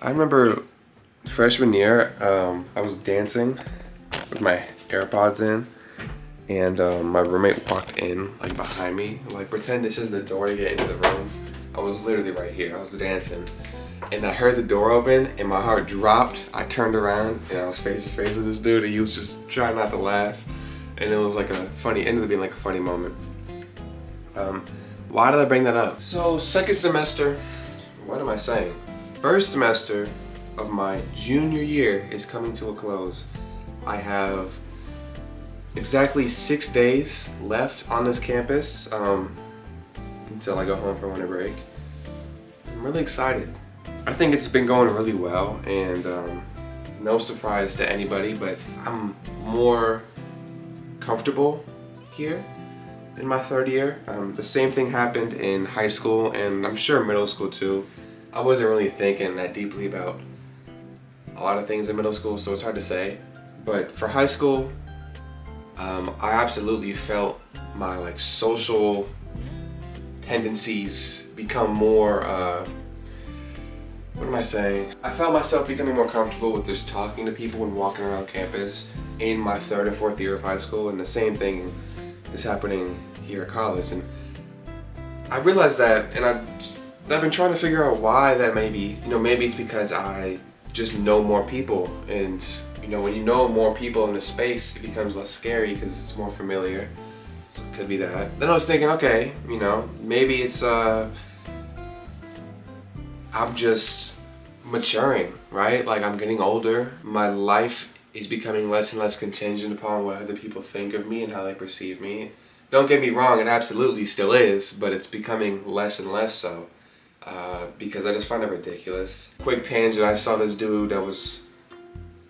I remember freshman year, I was dancing with my AirPods in, and my roommate walked in, like, behind me. Like, pretend this is the door to get into the room. I was literally right here. I was dancing, and I heard the door open, and my heart dropped. I turned around, and I was face to face with this dude, and he was just trying not to laugh, and it was like ended up being like a funny moment. Why did I bring that up? So, second semester, what am I saying? First semester of my junior year is coming to a close. I have exactly 6 days left on this campus until I go home for winter break. I'm really excited. I think it's been going really well, and no surprise to anybody, but I'm more comfortable here in my third year. The same thing happened in high school, and I'm sure middle school too. I wasn't really thinking that deeply about a lot of things in middle school, so it's hard to say. But for high school, I absolutely felt my social tendencies become more, what am I saying? I felt myself becoming more comfortable with just talking to people and walking around campus in my third and fourth year of high school, and the same thing is happening here at college. And I realized that, and I've been trying to figure out why that may be. Maybe it's because I just know more people, and when you know more people in a space, it becomes less scary because it's more familiar. So it could be that. Then I was thinking, okay, maybe it's I'm just maturing, right? Like, I'm getting older. My life is becoming less and less contingent upon what other people think of me and how they perceive me. Don't get me wrong, it absolutely still is, but it's becoming less and less so. Because I just find it ridiculous. Quick tangent, I saw this dude that was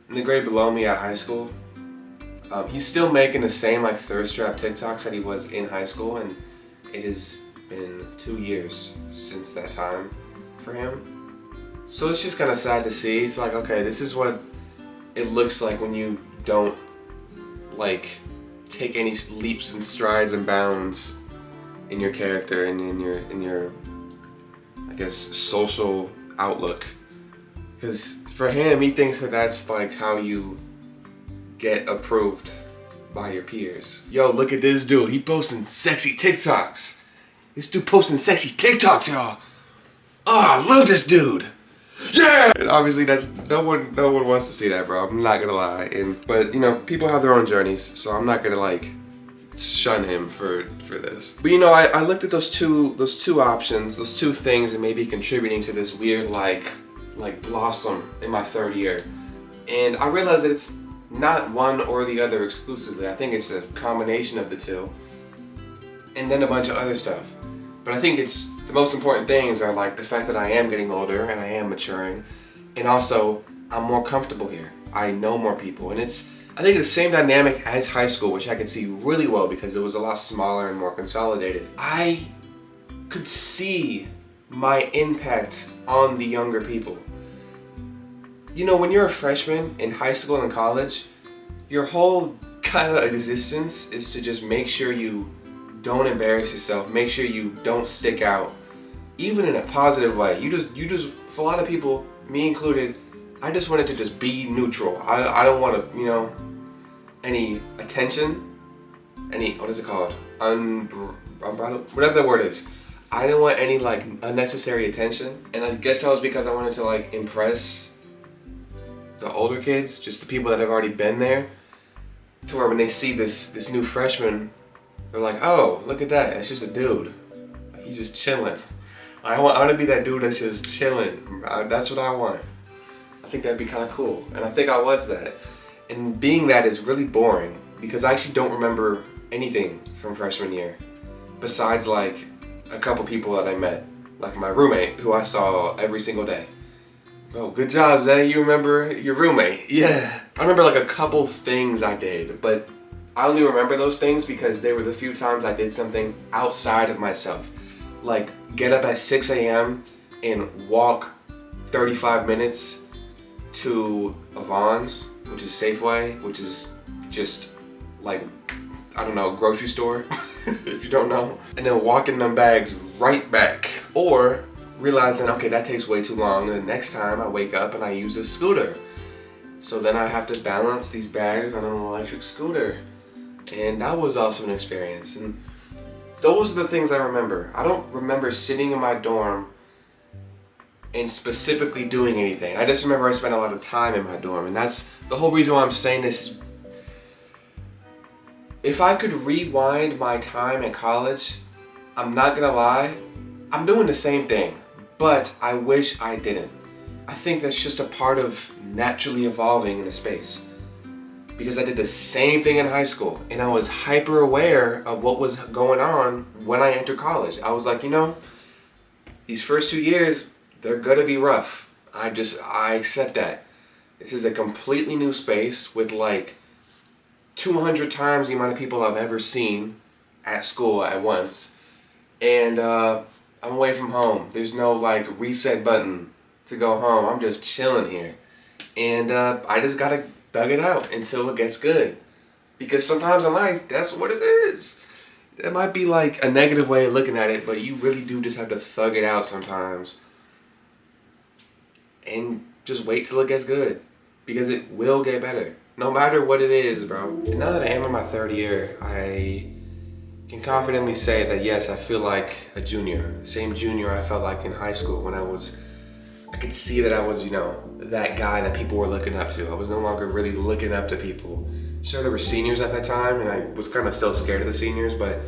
in the grade below me at high school. He's still making the same thirst trap TikToks that he was in high school, and it has been 2 years since that time for him. So it's just kind of sad to see. It's like, okay, this is what it looks like when you don't take any leaps and strides and bounds in your character and in your social outlook. Because for him, he thinks that that's how you get approved by your peers. Yo, look at this dude. He posting sexy TikToks. This dude posting sexy TikToks, y'all. Oh, I love this dude. Yeah! And obviously that's no one wants to see that, bro. I'm not gonna lie. But people have their own journeys, so I'm not gonna shun him for this. But I looked at those two options, those two things that may be contributing to this weird blossom in my third year. And I realized that it's not one or the other exclusively. I think it's a combination of the two. And then a bunch of other stuff. But I think it's the most important things are the fact that I am getting older and I am maturing. And also, I'm more comfortable here. I know more people. And I think the same dynamic as high school, which I could see really well because it was a lot smaller and more consolidated. I could see my impact on the younger people. When you're a freshman in high school and college, your whole kind of existence is to just make sure you don't embarrass yourself, make sure you don't stick out, even in a positive way. You just, for a lot of people, me included, I just wanted to just be neutral. I don't want to, any attention, what is it called? Whatever that word is. I didn't want any unnecessary attention. And I guess that was because I wanted to impress the older kids, just the people that have already been there, to where when they see this new freshman, they're like, oh, look at that, it's just a dude. He's just chilling. I want to be that dude that's just chilling. That's what I want. I think that'd be kind of cool. And I think I was that. And being that is really boring because I actually don't remember anything from freshman year besides a couple people that I met, like my roommate who I saw every single day. Oh, good job, Zay. You remember your roommate? Yeah. I remember a couple things I did, but I only remember those things because they were the few times I did something outside of myself. Get up at 6 a.m. and walk 35 minutes to Avon's, which is Safeway, which is just grocery store, if you don't know. And then walking them bags right back. Or realizing, okay, that takes way too long, and the next time I wake up and I use a scooter. So then I have to balance these bags on an electric scooter. And that was also an experience. And those are the things I remember. I don't remember sitting in my dorm and specifically doing anything. I just remember I spent a lot of time in my dorm. And that's the whole reason why I'm saying this. If I could rewind my time in college, I'm not gonna lie, I'm doing the same thing, but I wish I didn't. I think that's just a part of naturally evolving in a space. Because I did the same thing in high school, and I was hyper aware of what was going on when I entered college. I was like, these first 2 years, they're gonna be rough. I accept that. This is a completely new space with like 200 times the amount of people I've ever seen at school at once. And I'm away from home. There's no like reset button to go home. I'm just chilling here. And I just gotta thug it out until it gets good. Because sometimes in life, that's what it is. It might be like a negative way of looking at it, but you really do just have to thug it out sometimes. And just wait till it gets good. Because it will get better. No matter what it is, bro. And now that I am in my third year, I can confidently say that yes, I feel like a junior. Same junior I felt like in high school when I could see that I was, that guy that people were looking up to. I was no longer really looking up to people. Sure, there were seniors at that time, and I was kind of still scared of the seniors, but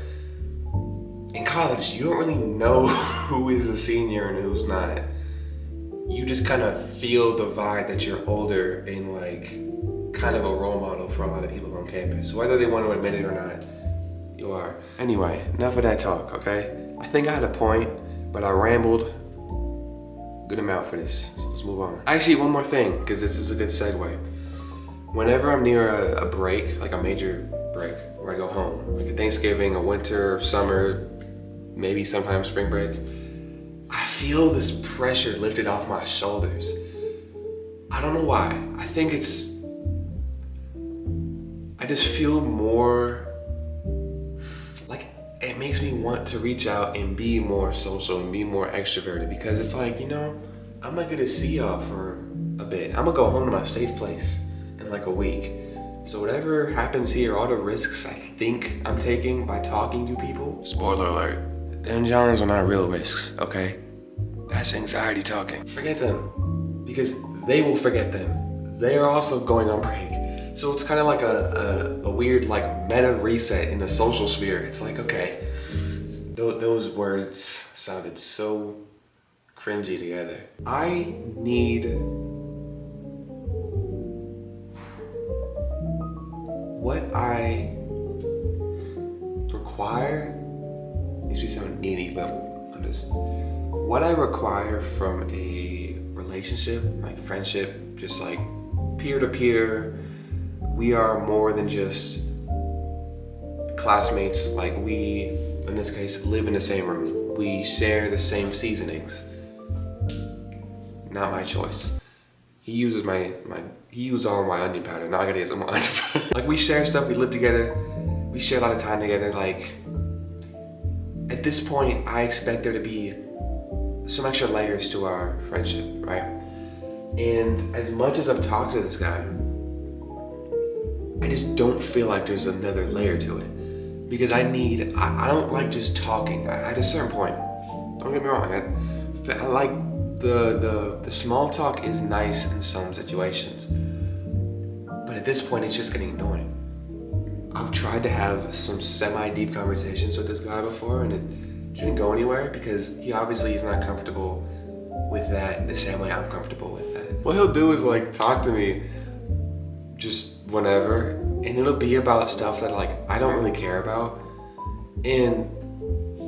in college, you don't really know who is a senior and who's not. You just kind of feel the vibe that you're older and like kind of a role model for a lot of people on campus. Whether they want to admit it or not, you are. Anyway, enough of that talk, okay? I think I had a point, but I rambled good amount for this. So let's move on. Actually, one more thing, because this is a good segue. Whenever I'm near a break, like a major break, where I go home, like a Thanksgiving, a winter, summer, maybe sometimes spring break, I feel this pressure lifted off my shoulders. I don't know why. I think I just feel more, like it makes me want to reach out and be more social and be more extroverted, because it's like, I'm not gonna see y'all for a bit. I'm gonna go home to my safe place in like a week. So whatever happens here, all the risks I think I'm taking by talking to people, spoiler alert, them Johns are not real risks, okay? That's anxiety talking. Forget them, because they will forget them. They are also going on break. So it's kind of like a weird like meta reset in the social sphere. It's like, okay, those words sounded so cringy together. I need what I require. Makes me sound needy, but I'm just what I require from a relationship, like friendship, just like peer to peer. We are more than just classmates. Like we, in this case, live in the same room. We share the same seasonings. Not my choice. He uses he uses all my onion powder. Now I gotta get some more onion powder. Like we share stuff, we live together, we share a lot of time together. Like at this point, I expect there to be some extra layers to our friendship, right? And as much as I've talked to this guy, I just don't feel like there's another layer to it. Because I don't like just talking. At a certain point, don't get me wrong, I like the small talk is nice in some situations. But at this point, it's just getting annoying. I've tried to have some semi-deep conversations with this guy before, and it didn't go anywhere because he obviously is not comfortable with that the same way I'm comfortable with that. What he'll do is like talk to me just whenever, and it'll be about stuff that like I don't really care about. And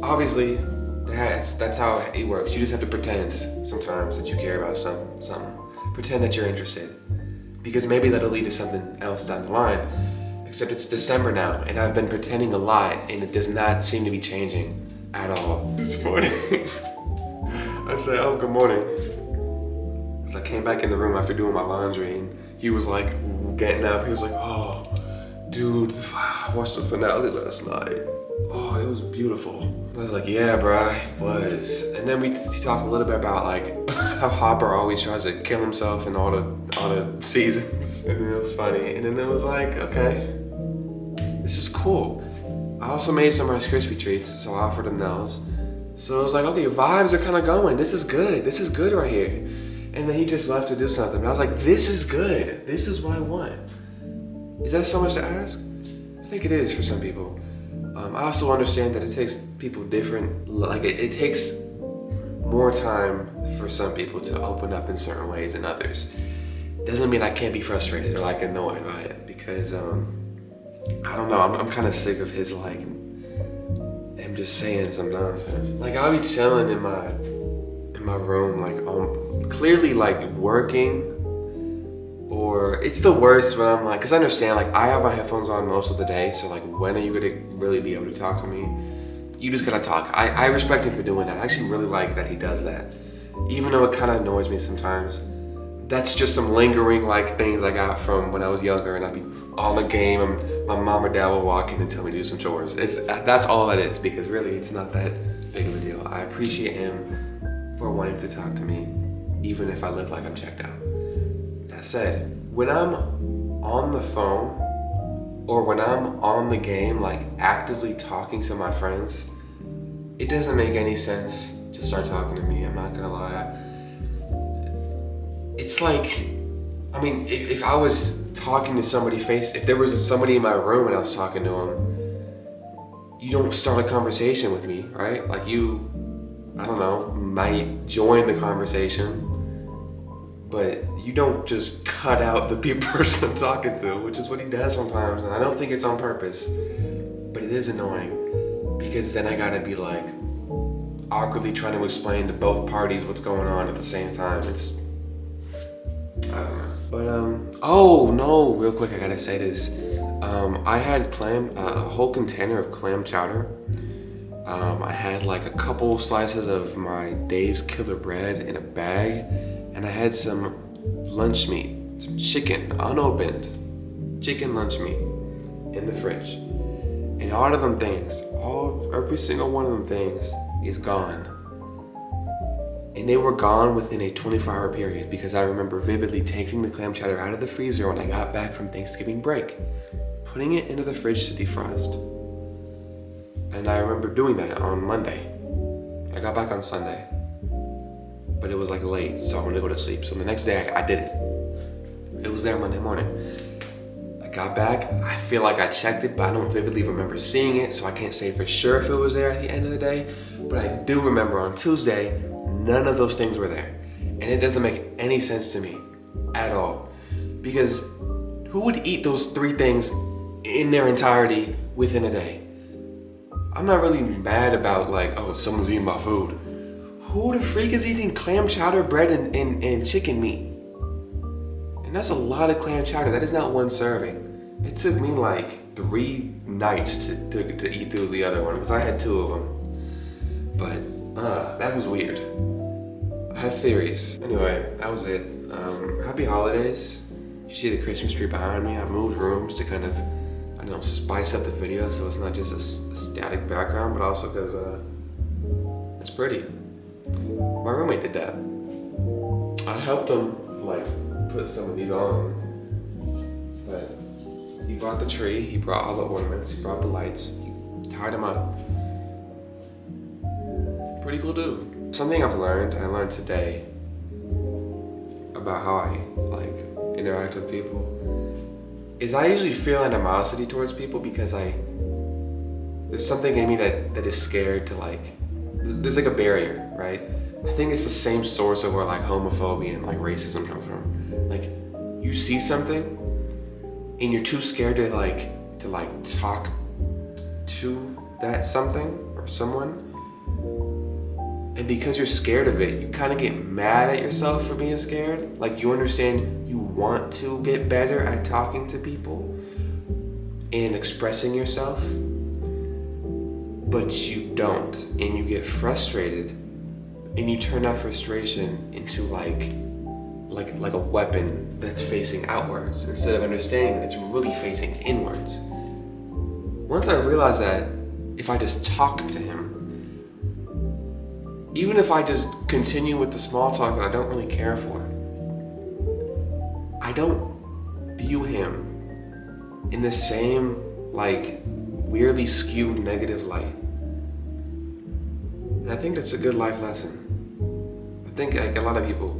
obviously that's how it works. You just have to pretend sometimes that you care about something. Pretend that you're interested. Because maybe that'll lead to something else down the line. Except it's December now, and I've been pretending a lot, and it does not seem to be changing at all. This morning, I said, "Oh, good morning." Because I came back in the room after doing my laundry, and he was like getting up. He was like, "Oh, Dude, I watched the finale last night. Oh, it was beautiful. I was like, yeah, bruh, it was. And then he talked a little bit about like how Hopper always tries to kill himself in all the seasons. And it was funny. And then it was like, okay, this is cool. I also made some Rice Krispie treats, so I offered him those. So it was like, okay, vibes are kind of going. This is good. This is good right here. And then he just left to do something. And I was like, this is good. This is what I want. Is that so much to ask? I think it is for some people. I also understand that it takes people different, like it takes more time for some people to open up in certain ways than others. Doesn't mean I can't be frustrated or like annoyed by it, because I don't know, I'm kind of sick of his like him just saying some nonsense. Like I'll be chilling in my room, like clearly like working, or it's the worst when I'm like, because I understand, like I have my headphones on most of the day, so like when are you gonna really be able to talk to me? You just gotta talk. I respect him for doing that. I actually really like that he does that, even though it kind of annoys me sometimes. That's just some lingering like things I got from when I was younger, and I'd be on the game and my mom or dad will walk in and tell me to do some chores. That's all that is, because really it's not that big of a deal. I appreciate him for wanting to talk to me, even if I look like I'm checked out. That said, when I'm on the phone or when I'm on the game, like actively talking to my friends, it doesn't make any sense to start talking to me. I'm not gonna lie. It's like, I mean, if I was talking to somebody if there was somebody in my room and I was talking to them, you don't start a conversation with me, right? Like you, I don't know, might join the conversation, but you don't just cut out the person I'm talking to, which is what he does sometimes. And I don't think it's on purpose, but it is annoying, because then I gotta be like awkwardly trying to explain to both parties what's going on at the same time. I don't know. But oh no, real quick, I gotta say this. I had a whole container of clam chowder. I had like a couple slices of my Dave's Killer Bread in a bag, and I had some lunch meat, some chicken, unopened chicken lunch meat in the fridge. And all of them things, every single one of them things is gone. And they were gone within a 24-hour period, because I remember vividly taking the clam chowder out of the freezer when I got back from Thanksgiving break, putting it into the fridge to defrost. And I remember doing that on Monday. I got back on Sunday, but it was like late, so I wanted to go to sleep. So the next day I did it. It was there Monday morning. I got back, I feel like I checked it, but I don't vividly remember seeing it, so I can't say for sure if it was there at the end of the day. But I do remember on Tuesday, none of those things were there. And it doesn't make any sense to me at all. Because who would eat those 3 things in their entirety within a day? I'm not really mad about like, oh, someone's eating my food. Who the freak is eating clam chowder, bread, and chicken meat? And that's a lot of clam chowder. That is not one serving. It took me like 3 nights to eat through the other one, because I had 2 of them. But that was weird. I have theories. Anyway, that was it. Happy holidays. You see the Christmas tree behind me. I moved rooms to kind of, I don't know, spice up the video so it's not just a static background, but also because it's pretty. My roommate did that. I helped him like put some of these on, but he brought the tree, he brought all the ornaments, he brought the lights, he tied them up. Pretty cool dude. Something I learned today about how I like interact with people is I usually feel animosity towards people because there's something in me that is scared to like, there's like a barrier, right? I think it's the same source of where like homophobia and like racism comes from. Like you see something and you're too scared to talk to that something or someone. And because you're scared of it, you kind of get mad at yourself for being scared. Like you understand you want to get better at talking to people and expressing yourself, but you don't. And you get frustrated and you turn that frustration into like like a weapon that's facing outwards instead of understanding that it's really facing inwards. Once I realized that if I just talk to him, even if I just continue with the small talk that I don't really care for, I don't view him in the same, like, weirdly skewed negative light. And I think that's a good life lesson. I think like a lot of people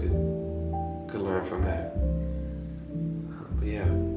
could learn from that. But yeah.